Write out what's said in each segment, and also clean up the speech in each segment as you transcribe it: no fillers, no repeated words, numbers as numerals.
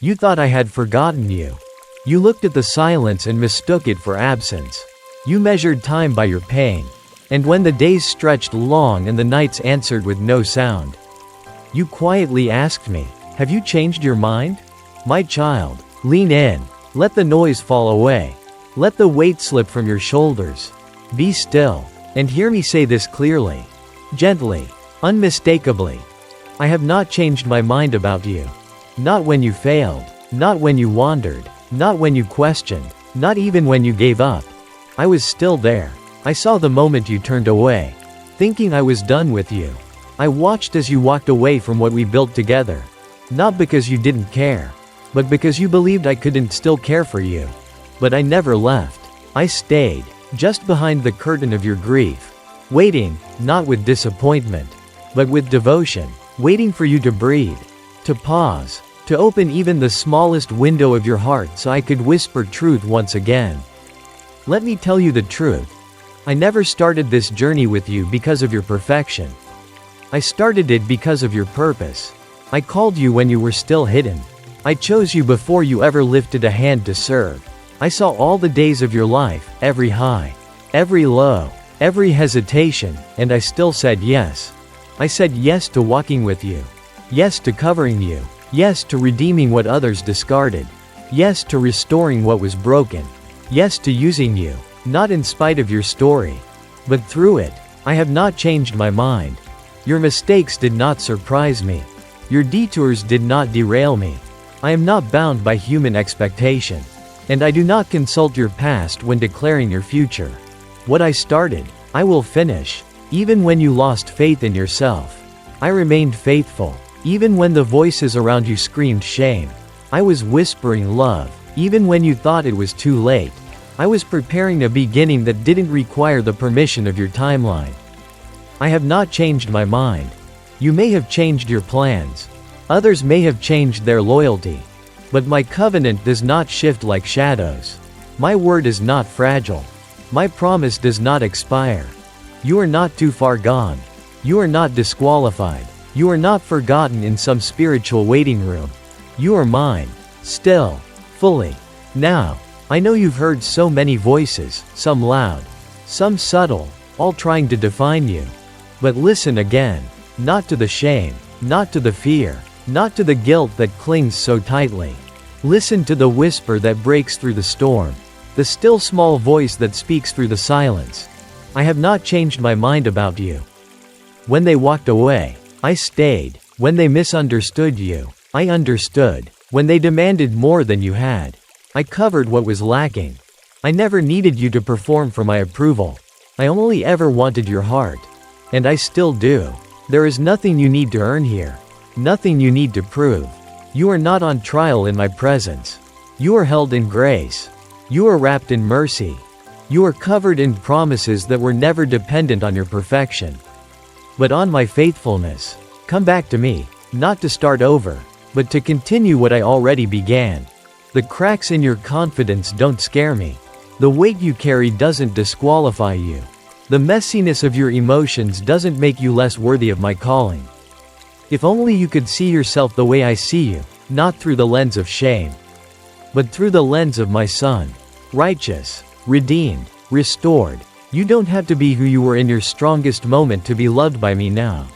You thought I had forgotten you. You looked at the silence and mistook it for absence. You measured time by your pain. And when the days stretched long and the nights answered with no sound, you quietly asked me, "Have you changed your mind?" My child, lean in. Let the noise fall away. Let the weight slip from your shoulders. Be still, and hear me say this clearly, gently, unmistakably. I have not changed my mind about you. Not when you failed, not when you wandered, not when you questioned, not even when you gave up. I was still there. I saw the moment you turned away, thinking I was done with you. I watched as you walked away from what we built together. Not because you didn't care, but because you believed I couldn't still care for you. But I never left. I stayed, just behind the curtain of your grief. Waiting, not with disappointment, but with devotion. Waiting for you to breathe, to pause, to open even the smallest window of your heart so I could whisper truth once again. Let me tell you the truth. I never started this journey with you because of your perfection. I started it because of your purpose. I called you when you were still hidden. I chose you before you ever lifted a hand to serve. I saw all the days of your life, every high, every low, every hesitation, and I still said yes. I said yes to walking with you. Yes to covering you. Yes to redeeming what others discarded. Yes to restoring what was broken. Yes to using you, not in spite of your story, but through it. I have not changed my mind. Your mistakes did not surprise me. Your detours did not derail me. I am not bound by human expectation. And I do not consult your past when declaring your future. What I started, I will finish. Even when you lost faith in yourself, I remained faithful. Even when the voices around you screamed shame, I was whispering love. Even when you thought it was too late, I was preparing a beginning that didn't require the permission of your timeline. I have not changed my mind. You may have changed your plans. Others may have changed their loyalty. But my covenant does not shift like shadows. My word is not fragile. My promise does not expire. You are not too far gone. You are not disqualified. You are not forgotten in some spiritual waiting room. You are mine, still, fully. Now, I know you've heard so many voices, some loud, some subtle, all trying to define you. But listen again, not to the shame, not to the fear, not to the guilt that clings so tightly. Listen to the whisper that breaks through the storm, the still small voice that speaks through the silence. I have not changed my mind about you. When they walked away, I stayed. When they misunderstood you, I understood. When they demanded more than you had, I covered what was lacking. I never needed you to perform for my approval. I only ever wanted your heart. And I still do. There is nothing you need to earn here. Nothing you need to prove. You are not on trial in my presence. You are held in grace. You are wrapped in mercy. You are covered in promises that were never dependent on your perfection, but on my faithfulness. Come back to me, not to start over, but to continue what I already began. The cracks in your confidence don't scare me. The weight you carry doesn't disqualify you. The messiness of your emotions doesn't make you less worthy of my calling. If only you could see yourself the way I see you, not through the lens of shame, but through the lens of my Son. Righteous, redeemed, restored. You don't have to be who you were in your strongest moment to be loved by me now.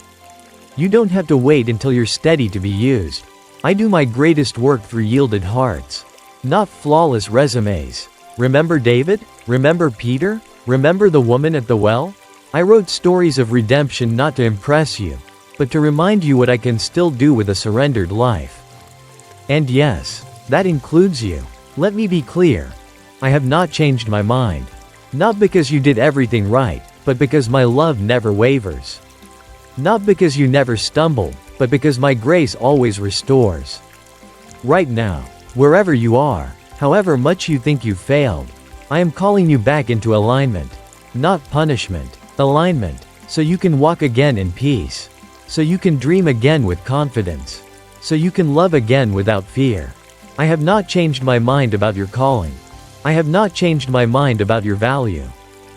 You don't have to wait until you're steady to be used. I do my greatest work through yielded hearts, not flawless resumes. Remember David? Remember Peter? Remember the woman at the well? I wrote stories of redemption not to impress you, but to remind you what I can still do with a surrendered life. And yes, that includes you. Let me be clear. I have not changed my mind. Not because you did everything right, but because my love never wavers. Not because you never stumbled, but because my grace always restores. Right now, wherever you are, however much you think you've failed, I am calling you back into alignment. Not punishment, alignment, so you can walk again in peace. So you can dream again with confidence. So you can love again without fear. I have not changed my mind about your calling. I have not changed my mind about your value.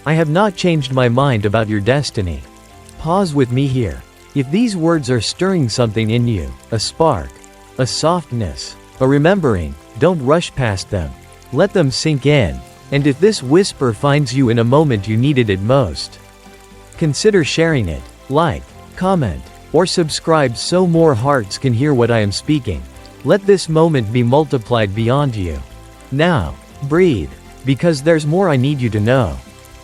I have not changed my mind about your destiny. Pause with me here. If these words are stirring something in you, a spark, a softness, a remembering. Don't rush past them. Let them sink in. And if this whisper finds you in a moment you needed it most, consider sharing it. Like, comment, or subscribe so more hearts can hear what I am speaking. Let this moment be multiplied beyond you. Now, breathe, because there's more I need you to know.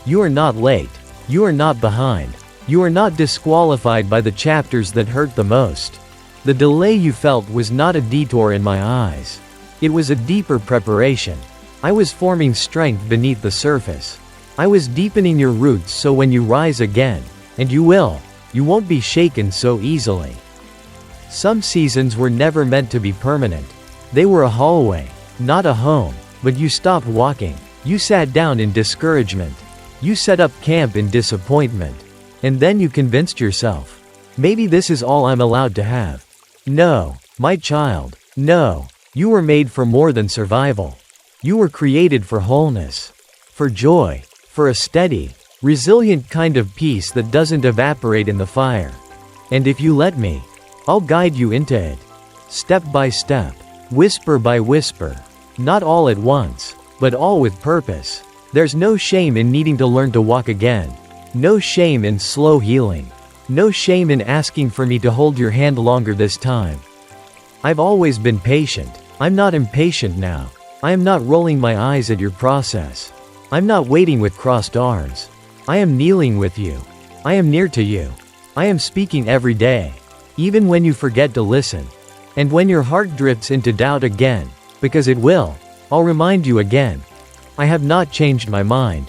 You are not late. You are not behind. You are not disqualified by the chapters that hurt the most. The delay you felt was not a detour in my eyes. It was a deeper preparation. I was forming strength beneath the surface. I was deepening your roots so when you rise again, and you will, you won't be shaken so easily. Some seasons were never meant to be permanent. They were a hallway, not a home. But you stopped walking. You sat down in discouragement. You set up camp in disappointment. And then you convinced yourself, maybe this is all I'm allowed to have. No, my child, no. You were made for more than survival. You were created for wholeness, for joy, for a steady, resilient kind of peace that doesn't evaporate in the fire. And if you let me, I'll guide you into it. Step by step, whisper by whisper. Not all at once, but all with purpose. There's no shame in needing to learn to walk again. No shame in slow healing. No shame in asking for me to hold your hand longer this time. I've always been patient. I'm not impatient now. I am not rolling my eyes at your process. I'm not waiting with crossed arms. I am kneeling with you. I am near to you. I am speaking every day, even when you forget to listen. And when your heart drifts into doubt again, because it will, I'll remind you again. I have not changed my mind.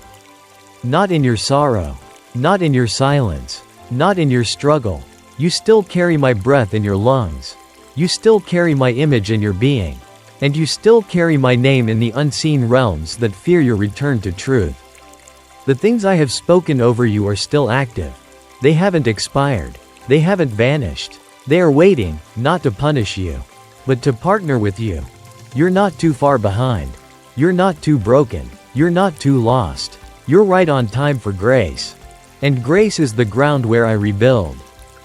Not in your sorrow. Not in your silence. Not in your struggle. You still carry my breath in your lungs. You still carry my image in your being. And you still carry my name in the unseen realms that fear your return to truth. The things I have spoken over you are still active. They haven't expired. They haven't vanished. They are waiting, not to punish you, but to partner with you. You're not too far behind. You're not too broken. You're not too lost. You're right on time for grace. And grace is the ground where I rebuild.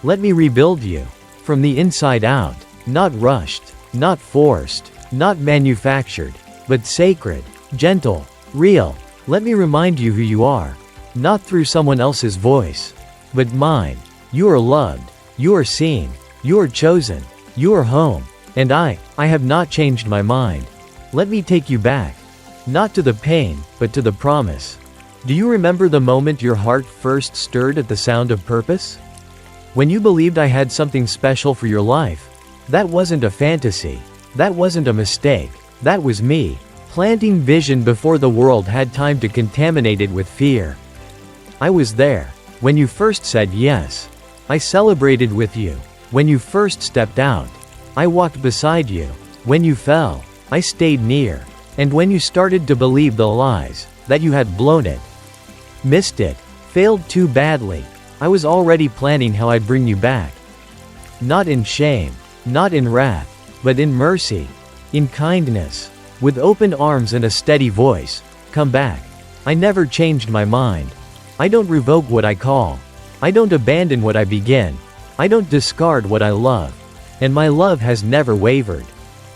Let me rebuild you. From the inside out. Not rushed. Not forced. Not manufactured. But sacred. Gentle. Real. Let me remind you who you are. Not through someone else's voice. But mine. You are loved. You are seen. You are chosen. You are home. And I have not changed my mind. Let me take you back. Not to the pain, but to the promise. Do you remember the moment your heart first stirred at the sound of purpose? When you believed I had something special for your life. That wasn't a fantasy. That wasn't a mistake. That was me, planting vision before the world had time to contaminate it with fear. I was there. When you first said yes. I celebrated with you. When you first stepped out. I walked beside you. When you fell, I stayed near. And when you started to believe the lies, that you had blown it, missed it, failed too badly, I was already planning how I'd bring you back. Not in shame, not in wrath, but in mercy, in kindness, with open arms and a steady voice. Come back. I never changed my mind. I don't revoke what I call. I don't abandon what I begin. I don't discard what I love. And my love has never wavered.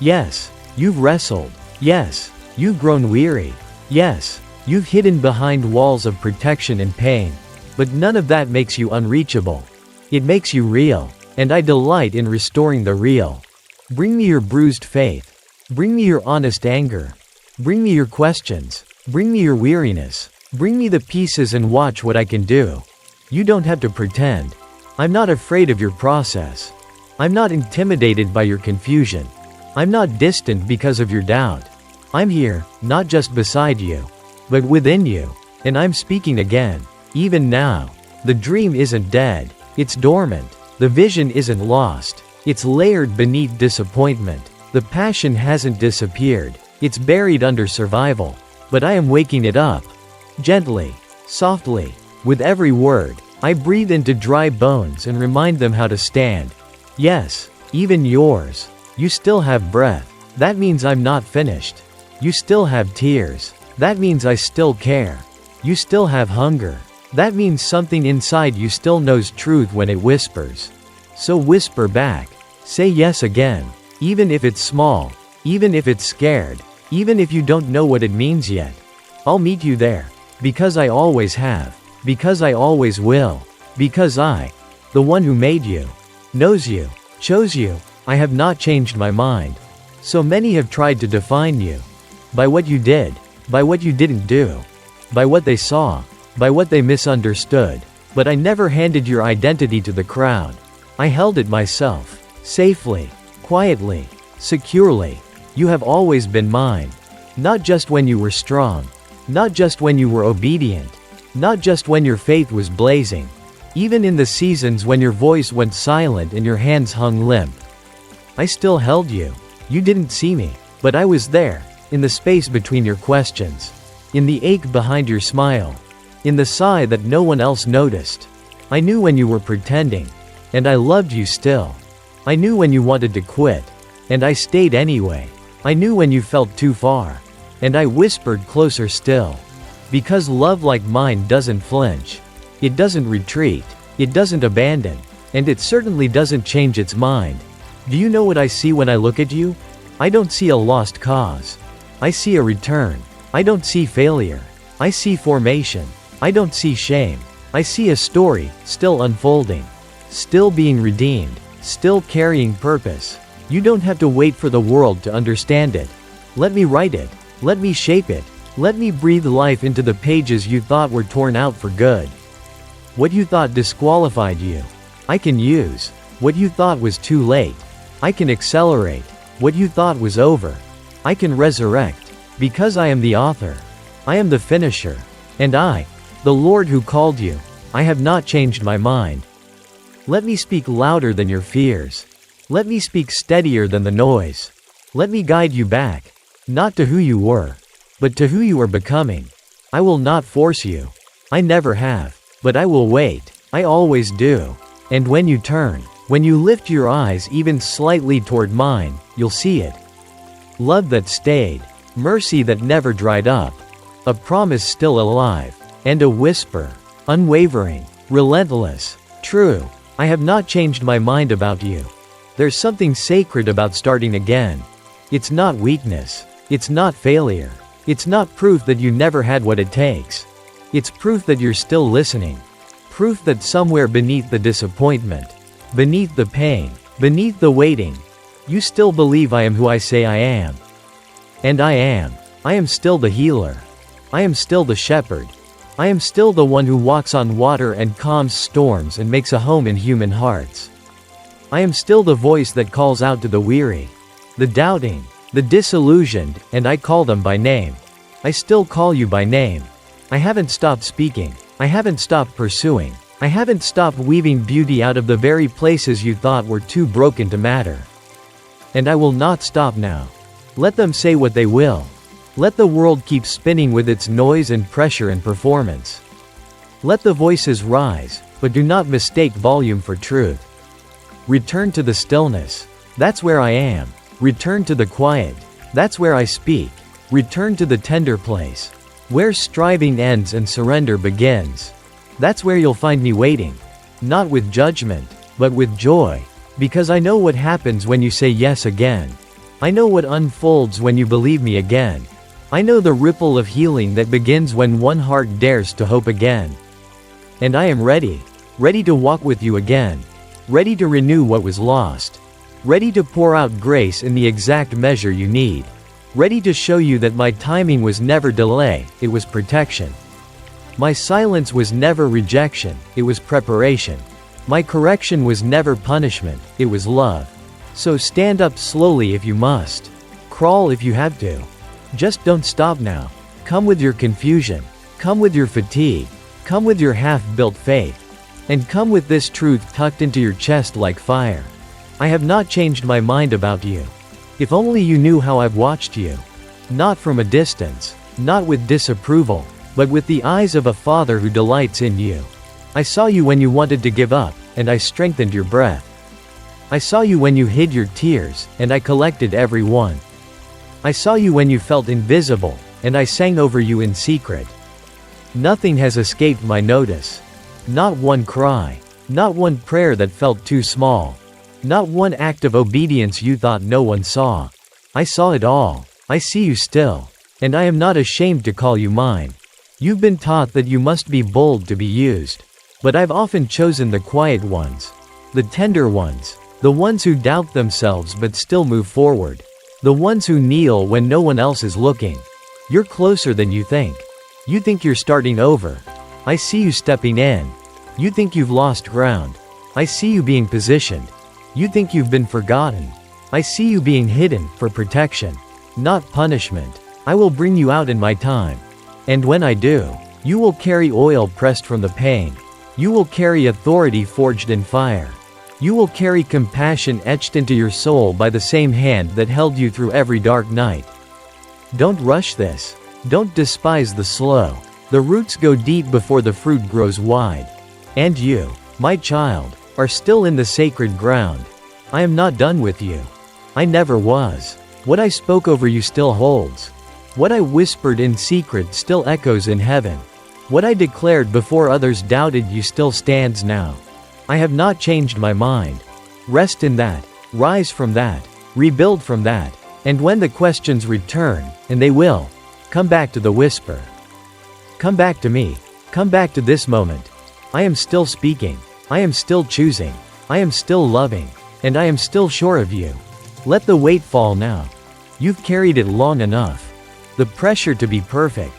Yes, you've wrestled. Yes, you've grown weary. Yes, you've hidden behind walls of protection and pain. But none of that makes you unreachable. It makes you real. And I delight in restoring the real. Bring me your bruised faith. Bring me your honest anger. Bring me your questions. Bring me your weariness. Bring me the pieces and watch what I can do. You don't have to pretend. I'm not afraid of your process. I'm not intimidated by your confusion. I'm not distant because of your doubt. I'm here, not just beside you, but within you. And I'm speaking again. Even now. The dream isn't dead. It's dormant. The vision isn't lost. It's layered beneath disappointment. The passion hasn't disappeared. It's buried under survival. But I am waking it up. Gently. Softly. With every word, I breathe into dry bones and remind them how to stand. Yes, even yours. You still have breath. That means I'm not finished. You still have tears. That means I still care. You still have hunger. That means something inside you still knows truth when it whispers. So whisper back. Say yes again. Even if it's small. Even if it's scared. Even if you don't know what it means yet. I'll meet you there. Because I always have. Because I always will. Because I, the one who made you, knows you, chose you, I have not changed my mind. So many have tried to define you. By what you did. By what you didn't do. By what they saw. By what they misunderstood. But I never handed your identity to the crowd. I held it myself. Safely. Quietly. Securely. You have always been mine. Not just when you were strong. Not just when you were obedient. Not just when your faith was blazing. Even in the seasons when your voice went silent and your hands hung limp. I still held you. You didn't see me. But I was there. In the space between your questions. In the ache behind your smile. In the sigh that no one else noticed. I knew when you were pretending. And I loved you still. I knew when you wanted to quit. And I stayed anyway. I knew when you felt too far. And I whispered closer still. Because love like mine doesn't flinch. It doesn't retreat. It doesn't abandon. And it certainly doesn't change its mind. Do you know what I see when I look at you? I don't see a lost cause. I see a return. I don't see failure. I see formation. I don't see shame. I see a story, still unfolding. Still being redeemed. Still carrying purpose. You don't have to wait for the world to understand it. Let me write it. Let me shape it. Let me breathe life into the pages you thought were torn out for good. What you thought disqualified you, I can use. What you thought was too late, I can accelerate. What you thought was over, I can resurrect. Because I am the author. I am the finisher. And I, the Lord who called you, I have not changed my mind. Let me speak louder than your fears. Let me speak steadier than the noise. Let me guide you back. Not to who you were, but to who you are becoming. I will not force you. I never have. But I will wait. I always do. And when you turn, when you lift your eyes even slightly toward mine, you'll see it. Love that stayed. Mercy that never dried up. A promise still alive. And a whisper. Unwavering. Relentless. True. I have not changed my mind about you. There's something sacred about starting again. It's not weakness. It's not failure. It's not proof that you never had what it takes. It's proof that you're still listening. Proof that somewhere beneath the disappointment, beneath the pain, beneath the waiting, you still believe I am who I say I am. And I am. I am still the healer. I am still the shepherd. I am still the one who walks on water and calms storms and makes a home in human hearts. I am still the voice that calls out to the weary, the doubting, the disillusioned, and I call them by name. I still call you by name. I haven't stopped speaking. I haven't stopped pursuing. I haven't stopped weaving beauty out of the very places you thought were too broken to matter. And I will not stop now. Let them say what they will. Let the world keep spinning with its noise and pressure and performance. Let the voices rise, but do not mistake volume for truth. Return to the stillness. That's where I am. Return to the quiet. That's where I speak. Return to the tender place. Where striving ends and surrender begins. That's where you'll find me waiting. Not with judgment, but with joy. Because I know what happens when you say yes again. I know what unfolds when you believe me again. I know the ripple of healing that begins when one heart dares to hope again. And I am ready. Ready to walk with you again. Ready to renew what was lost. Ready to pour out grace in the exact measure you need. Ready to show you that my timing was never delay, it was protection. My silence was never rejection, it was preparation. My correction was never punishment, it was love. So stand up slowly if you must. Crawl if you have to. Just don't stop now. Come with your confusion. Come with your fatigue. Come with your half-built faith. And come with this truth tucked into your chest like fire. I have not changed my mind about you. If only you knew how I've watched you. Not from a distance. Not with disapproval. But with the eyes of a father who delights in you. I saw you when you wanted to give up, and I strengthened your breath. I saw you when you hid your tears, and I collected every one. I saw you when you felt invisible, and I sang over you in secret. Nothing has escaped my notice. Not one cry. Not one prayer that felt too small. Not one act of obedience you thought no one saw. I saw it all. I see you still. And I am not ashamed to call you mine. You've been taught that you must be bold to be used. But I've often chosen the quiet ones. The tender ones. The ones who doubt themselves but still move forward. The ones who kneel when no one else is looking. You're closer than you think. You think you're starting over. I see you stepping in. You think you've lost ground. I see you being positioned. You think you've been forgotten. I see you being hidden, for protection, not punishment. I will bring you out in my time. And when I do, you will carry oil pressed from the pain. You will carry authority forged in fire. You will carry compassion etched into your soul by the same hand that held you through every dark night. Don't rush this. Don't despise the slow. The roots go deep before the fruit grows wide. And you, my child, are still in the sacred ground. I am not done with you. I never was. What I spoke over you still holds. What I whispered in secret still echoes in heaven. What I declared before others doubted you still stands now. I have not changed my mind. Rest in that. Rise from that. Rebuild from that. And when the questions return, and they will, come back to the whisper. Come back to me. Come back to this moment. I am still speaking. I am still choosing. I am still loving. And I am still sure of you. Let the weight fall now. You've carried it long enough. The pressure to be perfect.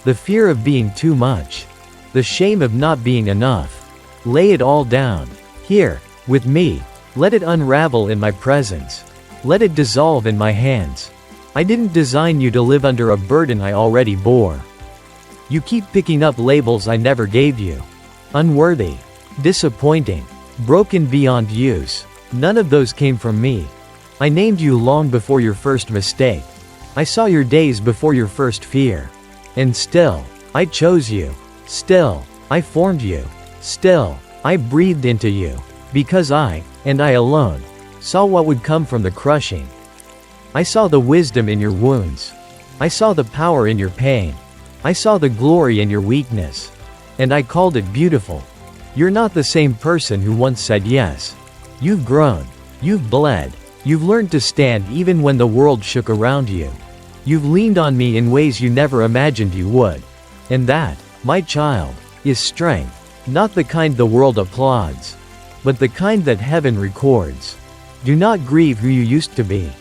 The fear of being too much. The shame of not being enough. Lay it all down. Here, with me. Let it unravel in my presence. Let it dissolve in my hands. I didn't design you to live under a burden I already bore. You keep picking up labels I never gave you. Unworthy. Disappointing. Broken beyond use. None of those came from me. I named you long before your first mistake. I saw your days before your first fear. And still, I chose you. Still, I formed you. Still, I breathed into you. Because I, and I alone, saw what would come from the crushing. I saw the wisdom in your wounds. I saw the power in your pain. I saw the glory in your weakness. And I called it beautiful. You're not the same person who once said yes. You've grown. You've bled. You've learned to stand even when the world shook around you. You've leaned on me in ways you never imagined you would. And that, my child, is strength. Not the kind the world applauds, but the kind that heaven records. Do not grieve who you used to be.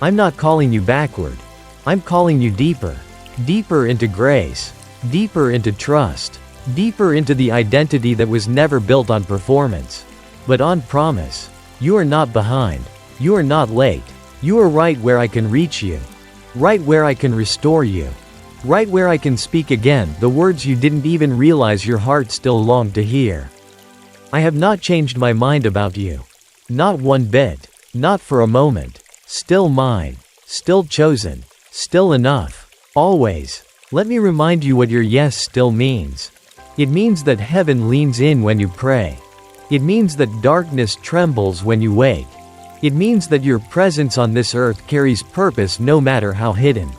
I'm not calling you backward. I'm calling you deeper. Deeper into grace. Deeper into trust. Deeper into the identity that was never built on performance, but on promise. You are not behind. You are not late. You are right where I can reach you. Right where I can restore you. Right where I can speak again the words you didn't even realize your heart still longed to hear. I have not changed my mind about you. Not one bit. Not for a moment. Still mine. Still chosen. Still enough. Always. Let me remind you what your yes still means. It means that heaven leans in when you pray. It means that darkness trembles when you wake. It means that your presence on this earth carries purpose no matter how hidden.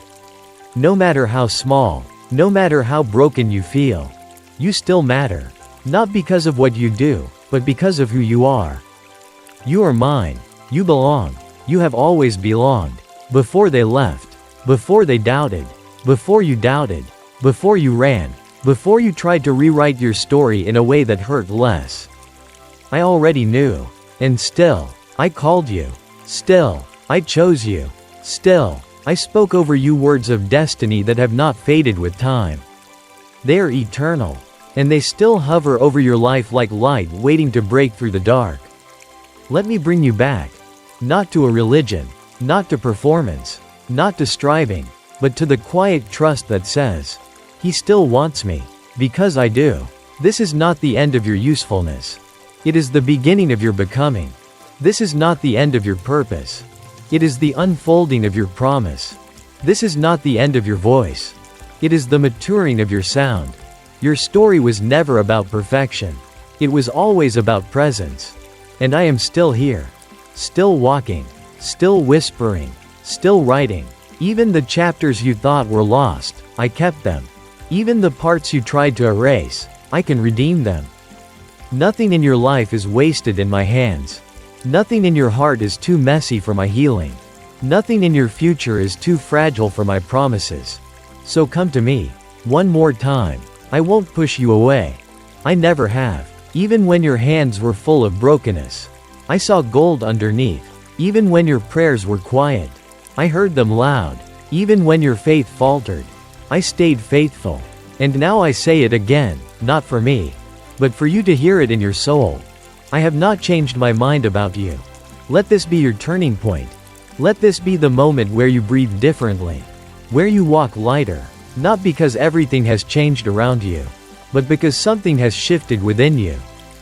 No matter how small. No matter how broken you feel. You still matter. Not because of what you do, but because of who you are. You are mine. You belong. You have always belonged. Before they left. Before they doubted. Before you doubted. Before you ran. Before you tried to rewrite your story in a way that hurt less. I already knew. And still, I called you. Still, I chose you. Still, I spoke over you words of destiny that have not faded with time. They are eternal. And they still hover over your life like light waiting to break through the dark. Let me bring you back. Not to a religion. Not to performance. Not to striving. But to the quiet trust that says, He still wants me. Because I do. This is not the end of your usefulness. It is the beginning of your becoming. This is not the end of your purpose. It is the unfolding of your promise. This is not the end of your voice. It is the maturing of your sound. Your story was never about perfection. It was always about presence. And I am still here. Still walking. Still whispering. Still writing. Even the chapters you thought were lost, I kept them. Even the parts you tried to erase, I can redeem them. Nothing in your life is wasted in my hands. Nothing in your heart is too messy for my healing. Nothing in your future is too fragile for my promises. So come to me. One more time. I won't push you away. I never have. Even when your hands were full of brokenness, I saw gold underneath. Even when your prayers were quiet, I heard them loud. Even when your faith faltered, I stayed faithful. And now I say it again, not for me, but for you to hear it in your soul. I have not changed my mind about you. Let this be your turning point. Let this be the moment where you breathe differently, where you walk lighter, not because everything has changed around you, but because something has shifted within you.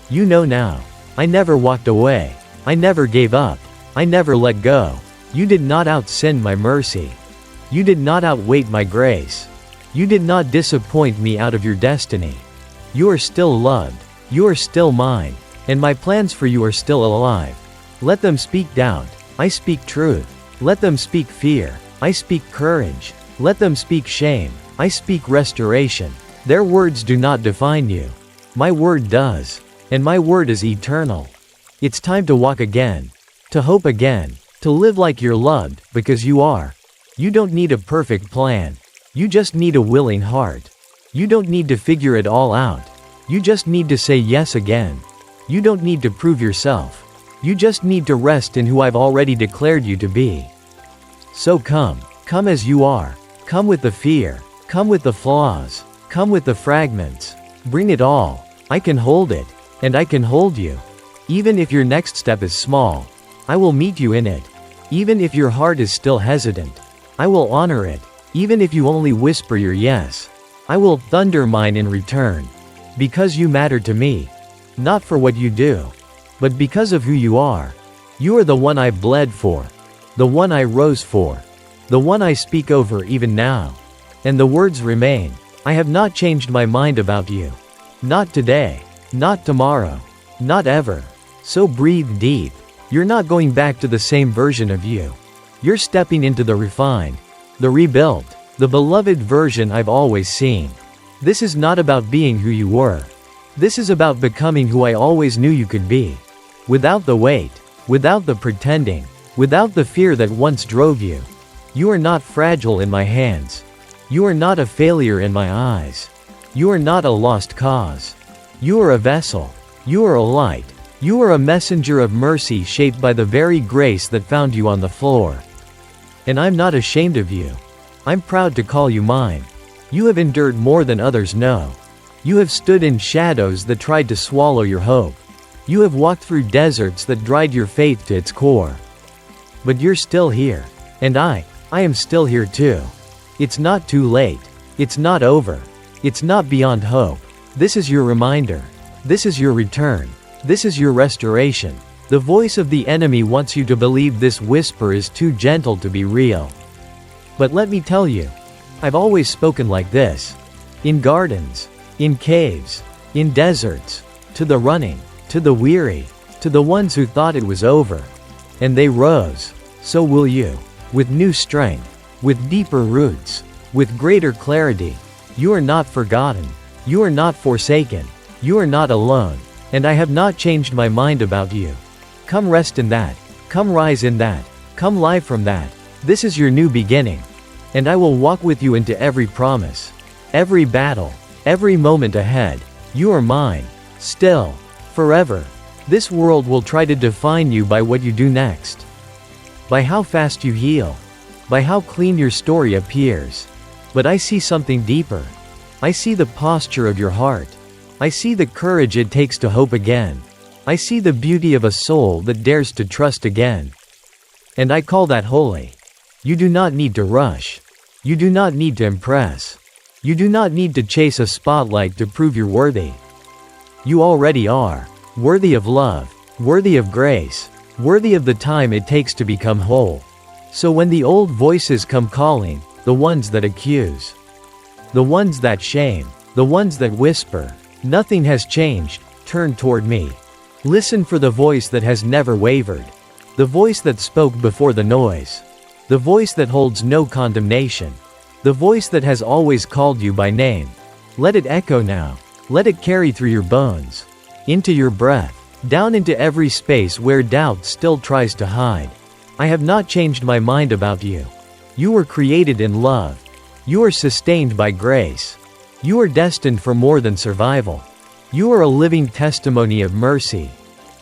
You know now. I never walked away. I never gave up. I never let go. You did not out-sin my mercy. You did not outweight my grace. You did not disappoint me out of your destiny. You are still loved. You are still mine. And my plans for you are still alive. Let them speak doubt. I speak truth. Let them speak fear. I speak courage. Let them speak shame. I speak restoration. Their words do not define you. My word does. And my word is eternal. It's time to walk again. To hope again. To live like you're loved, because you are. You don't need a perfect plan. You just need a willing heart. You don't need to figure it all out. You just need to say yes again. You don't need to prove yourself. You just need to rest in who I've already declared you to be. So come. Come as you are. Come with the fear. Come with the flaws. Come with the fragments. Bring it all. I can hold it. And I can hold you. Even if your next step is small, I will meet you in it. Even if your heart is still hesitant, I will honor it. Even if you only whisper your yes, I will thunder mine in return. Because you matter to me. Not for what you do, but because of who you are. You are the one I bled for. The one I rose for. The one I speak over even now. And the words remain. I have not changed my mind about you. Not today. Not tomorrow. Not ever. So breathe deep. You're not going back to the same version of you. You're stepping into the refined, the rebuilt, the beloved version I've always seen. This is not about being who you were. This is about becoming who I always knew you could be. Without the weight, without the pretending, without the fear that once drove you. You are not fragile in my hands. You are not a failure in my eyes. You are not a lost cause. You are a vessel. You are a light. You are a messenger of mercy shaped by the very grace that found you on the floor. And I'm not ashamed of you. I'm proud to call you mine. You have endured more than others know. You have stood in shadows that tried to swallow your hope. You have walked through deserts that dried your faith to its core. But you're still here. And I am still here too. It's not too late. It's not over. It's not beyond hope. This is your reminder. This is your return. This is your restoration. The voice of the enemy wants you to believe this whisper is too gentle to be real. But let me tell you, I've always spoken like this. In gardens, in caves, in deserts, to the running, to the weary, to the ones who thought it was over. And they rose. So will you. With new strength, with deeper roots, with greater clarity. You are not forgotten. You are not forsaken. You are not alone. And I have not changed my mind about you. Come rest in that. Come rise in that. Come live from that. This is your new beginning. And I will walk with you into every promise, every battle, every moment ahead. You are mine. Still. Forever. This world will try to define you by what you do next. By how fast you heal. By how clean your story appears. But I see something deeper. I see the posture of your heart. I see the courage it takes to hope again. I see the beauty of a soul that dares to trust again. And I call that holy. You do not need to rush. You do not need to impress. You do not need to chase a spotlight to prove you're worthy. You already are. Worthy of love. Worthy of grace. Worthy of the time it takes to become whole. So when the old voices come calling, the ones that accuse, the ones that shame, the ones that whisper, nothing has changed, turn toward me. Listen for the voice that has never wavered. The voice that spoke before the noise. The voice that holds no condemnation. The voice that has always called you by name. Let it echo now. Let it carry through your bones. Into your breath. Down into every space where doubt still tries to hide. I have not changed my mind about you. You were created in love. You are sustained by grace. You are destined for more than survival. You are a living testimony of mercy.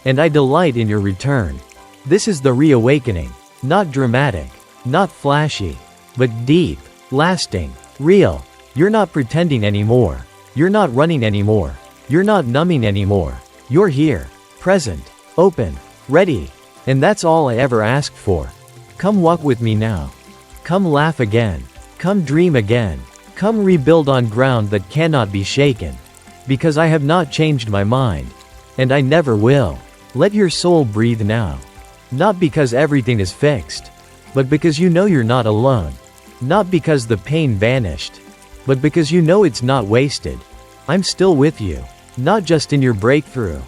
And I delight in your return. This is the reawakening. Not dramatic. Not flashy. But deep. Lasting. Real. You're not pretending anymore. You're not running anymore. You're not numbing anymore. You're here. Present. Open. Ready. And that's all I ever asked for. Come walk with me now. Come laugh again. Come dream again. Come rebuild on ground that cannot be shaken. Because I have not changed my mind. And I never will. Let your soul breathe now. Not because everything is fixed. But because you know you're not alone. Not because the pain vanished. But because you know it's not wasted. I'm still with you. Not just in your breakthrough.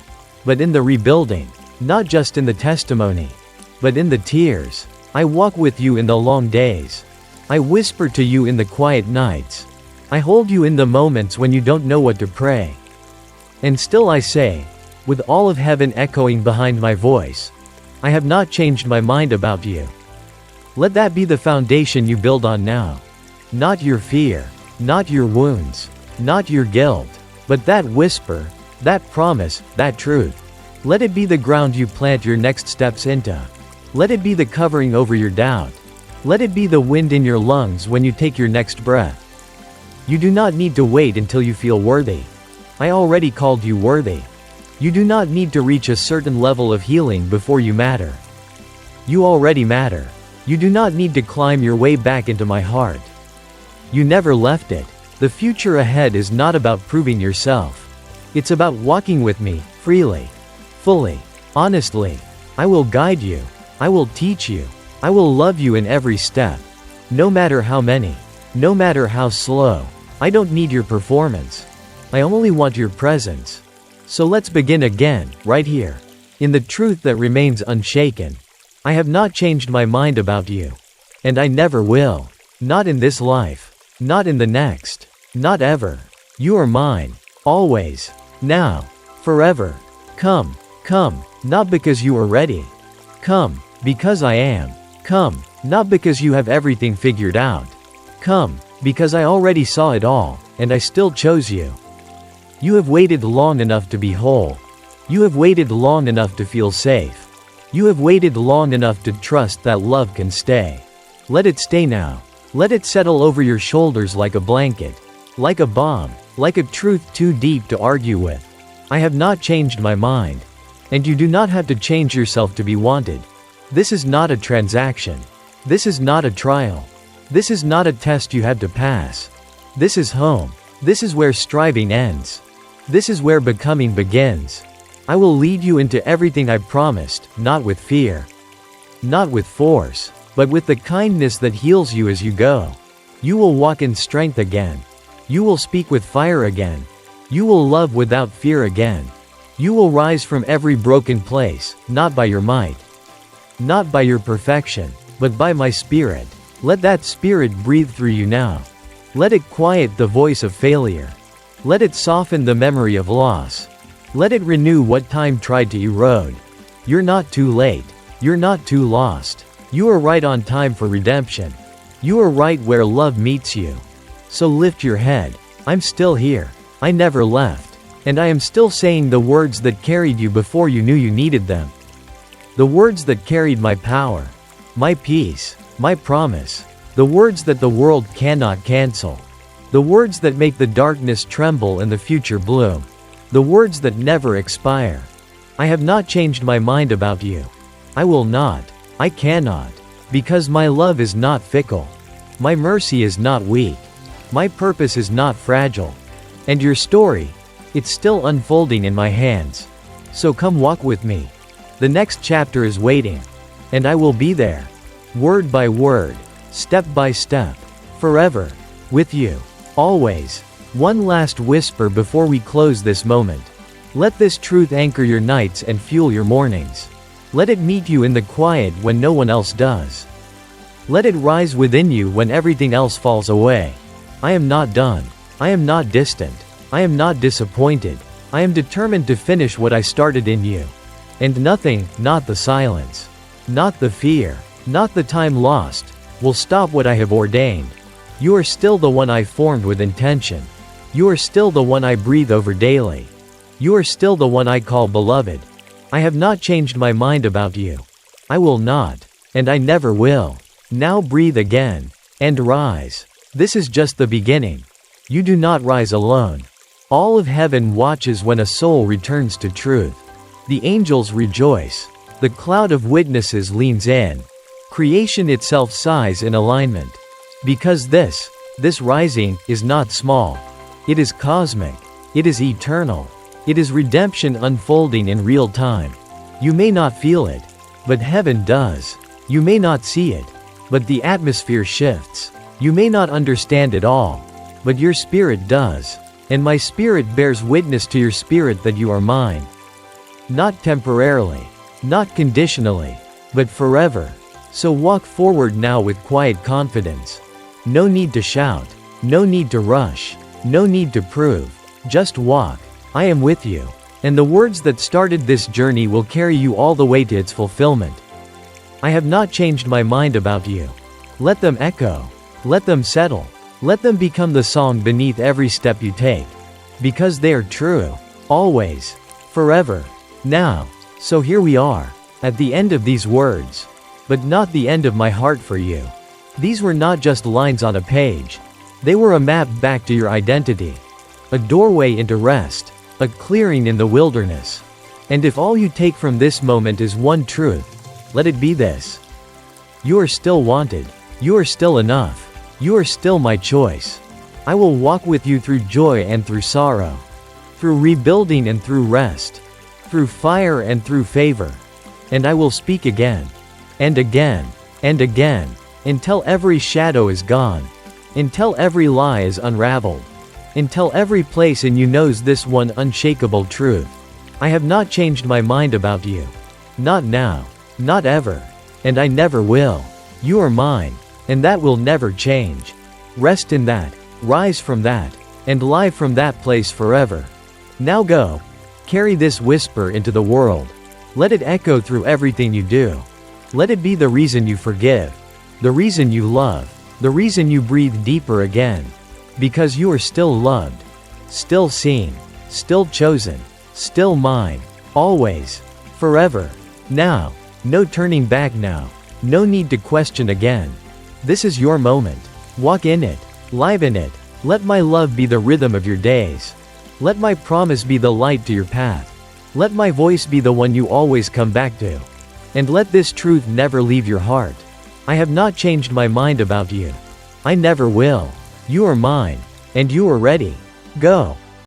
But in the rebuilding. Not just in the testimony. But in the tears. I walk with you in the long days. I whisper to you in the quiet nights. I hold you in the moments when you don't know what to pray. And still I say, with all of heaven echoing behind my voice, I have not changed my mind about you. Let that be the foundation you build on now. Not your fear, not your wounds, not your guilt, but that whisper, that promise, that truth. Let it be the ground you plant your next steps into. Let it be the covering over your doubt. Let it be the wind in your lungs when you take your next breath. You do not need to wait until you feel worthy. I already called you worthy. You do not need to reach a certain level of healing before you matter. You already matter. You do not need to climb your way back into my heart. You never left it. The future ahead is not about proving yourself. It's about walking with me, freely, fully, honestly. I will guide you. I will teach you. I will love you in every step. No matter how many. No matter how slow. I don't need your performance. I only want your presence. So let's begin again, right here. In the truth that remains unshaken. I have not changed my mind about you. And I never will. Not in this life. Not in the next. Not ever. You are mine. Always. Now. Forever. Come. Come. Not because you are ready. Come. Because I am. Come. Not because you have everything figured out. Come. Because I already saw it all, and I still chose you. You have waited long enough to be whole. You have waited long enough to feel safe. You have waited long enough to trust that love can stay. Let it stay now. Let it settle over your shoulders like a blanket. Like a bomb. Like a truth too deep to argue with. I have not changed my mind. And you do not have to change yourself to be wanted. This is not a transaction. This is not a trial. This is not a test you had to pass. This is home. This is where striving ends. This is where becoming begins. I will lead you into everything I promised, not with fear. Not with force, but with the kindness that heals you as you go. You will walk in strength again. You will speak with fire again. You will love without fear again. You will rise from every broken place, not by your might. Not by your perfection, but by my spirit. Let that spirit breathe through you now. Let it quiet the voice of failure. Let it soften the memory of loss. Let it renew what time tried to erode. You're not too late. You're not too lost. You are right on time for redemption. You are right where love meets you. So lift your head. I'm still here. I never left. And I am still saying the words that carried you before you knew you needed them. The words that carried my power. My peace. My promise. The words that the world cannot cancel. The words that make the darkness tremble and the future bloom. The words that never expire. I have not changed my mind about you. I will not. I cannot. Because my love is not fickle. My mercy is not weak. My purpose is not fragile. And your story, it's still unfolding in my hands. So come walk with me. The next chapter is waiting. And I will be there. Word by word. Step by step. Forever. With you. Always. One last whisper before we close this moment. Let this truth anchor your nights and fuel your mornings. Let it meet you in the quiet when no one else does. Let it rise within you when everything else falls away. I am not done. I am not distant. I am not disappointed. I am determined to finish what I started in you. And nothing, not the silence, not the fear, Not the time lost, will stop what I have ordained. You are still the one I formed with intention. You are still the one I breathe over daily. You are still the one I call beloved. I have not changed my mind about you. I will not, and I never will. Now breathe again, and rise. This is just the beginning. You do not rise alone. All of heaven watches when a soul returns to truth. The angels rejoice. The cloud of witnesses leans in. Creation itself sighs in alignment. Because this rising, is not small. It is cosmic. It is eternal. It is redemption unfolding in real time. You may not feel it, but heaven does. You may not see it, but the atmosphere shifts. You may not understand it all, but your spirit does. And my spirit bears witness to your spirit that you are mine. Not temporarily, not conditionally, but forever. So walk forward now with quiet confidence. No need to shout, no need to rush, no need to prove. Just walk. I am with you. And the words that started this journey will carry you all the way to its fulfillment. I have not changed my mind about you. Let them echo. Let them settle. Let them become the song beneath every step you take. Because they are true. Always. Forever. Now. So here we are. At the end of these words. But not the end of my heart for you. These were not just lines on a page. They were a map back to your identity. A doorway into rest. A clearing in the wilderness. And if all you take from this moment is one truth, let it be this. You are still wanted. You are still enough. You are still my choice. I will walk with you through joy and through sorrow. Through rebuilding and through rest. Through fire and through favor. And I will speak again. And again. And again. Until every shadow is gone. Until every lie is unraveled. Until every place in you knows this one unshakable truth. I have not changed my mind about you. Not now. Not ever. And I never will. You are mine. And that will never change. Rest in that. Rise from that. And lie from that place forever. Now go. Carry this whisper into the world. Let it echo through everything you do. Let it be the reason you forgive. The reason you love. The reason you breathe deeper again. Because you are still loved. Still seen. Still chosen. Still mine. Always. Forever. Now. No turning back now. No need to question again. This is your moment. Walk in it. Live in it. Let my love be the rhythm of your days. Let my promise be the light to your path. Let my voice be the one you always come back to. And let this truth never leave your heart. I have not changed my mind about you. I never will. You are mine. And you are ready. Go.